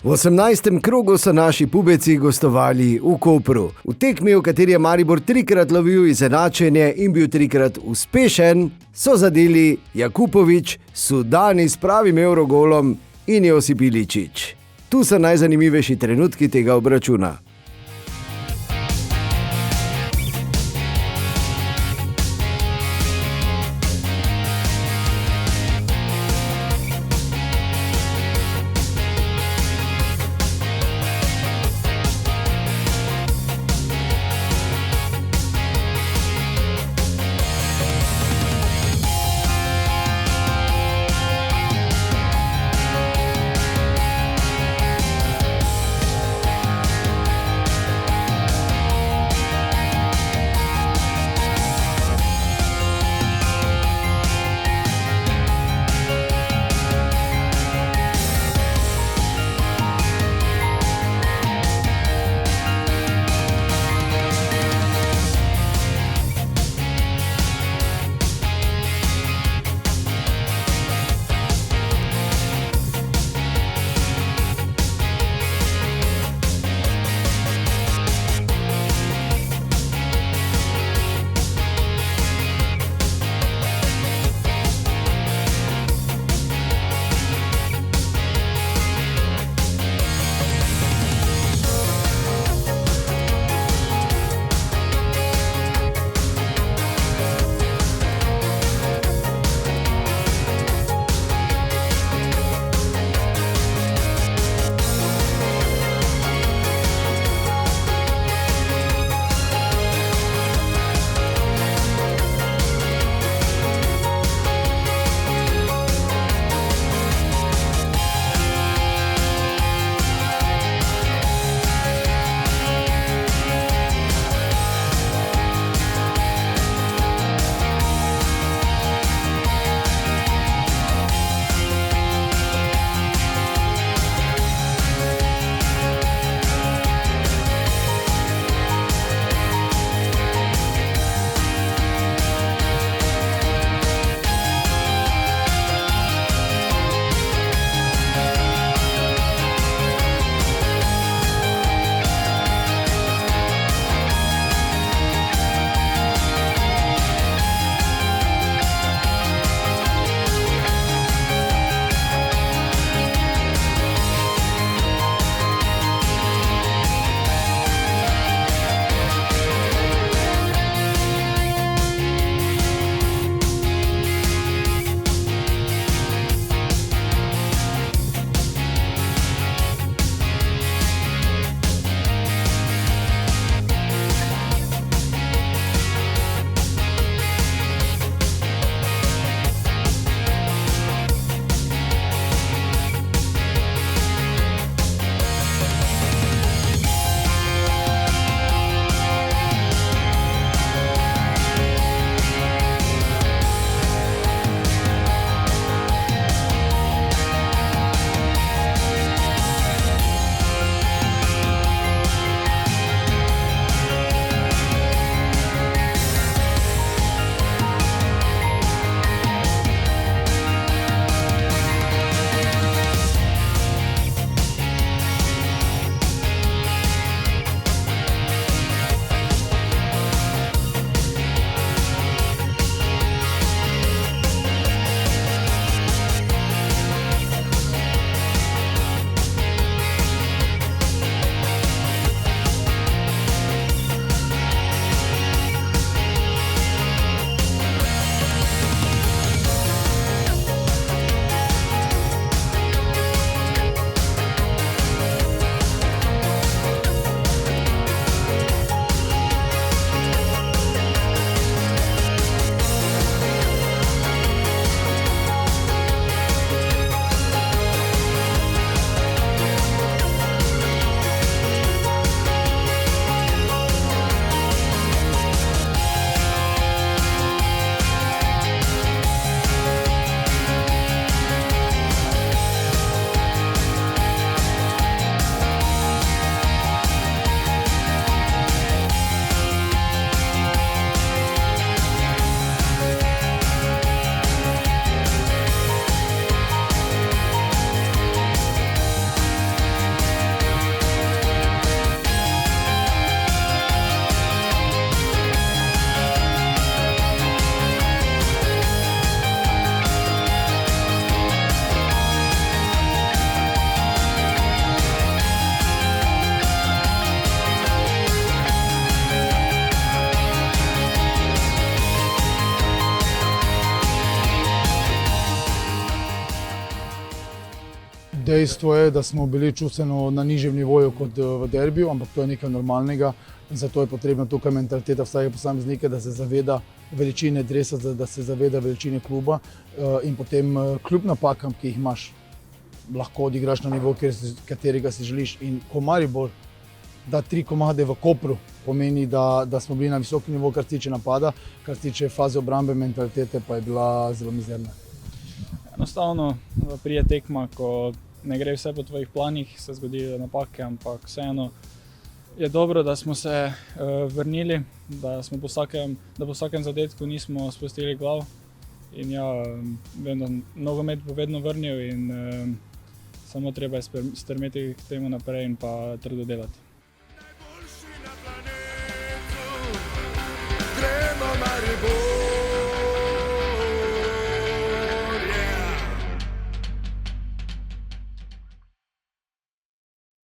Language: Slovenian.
V 18. krogu so naši pubeci gostovali v Kopru. V tekmi, v kateri je Maribor trikrat lovil izenačenje in bil trikrat uspešen, so zadeli Jakupovič, Sudani s pravim evrogolom in Josip Iličić. Tu so najzanimivejši trenutki tega obračuna. Dejstvo je, da smo bili čustveno na nižjem nivoju kot v derbiju, ampak to je nekaj normalnega. Zato je potrebna tukaj mentaliteta vsakega posameznika, da se zaveda veličine dresa, da se zaveda veličine kluba in potem kljub napakam, ki jih imaš, lahko odigraš na nivo, katerega si želiš. In ko Maribor da 3 komade v Kopru, pomeni, da smo bili na visoki nivo, kar se tiče napada, kar se tiče faze obrambe, mentalitete pa je bila zelo mizerna. Enostavno pride tekma, ko ne gre vse po tvojih planih, se zgodijo napake, ampak vseeno je dobro, da smo se vrnili, da po vsakem zadetku nismo spustili glav. In ja, vem, da nogomet bo vedno vrnil in samo treba je strmeti k temu naprej in pa trdo delati.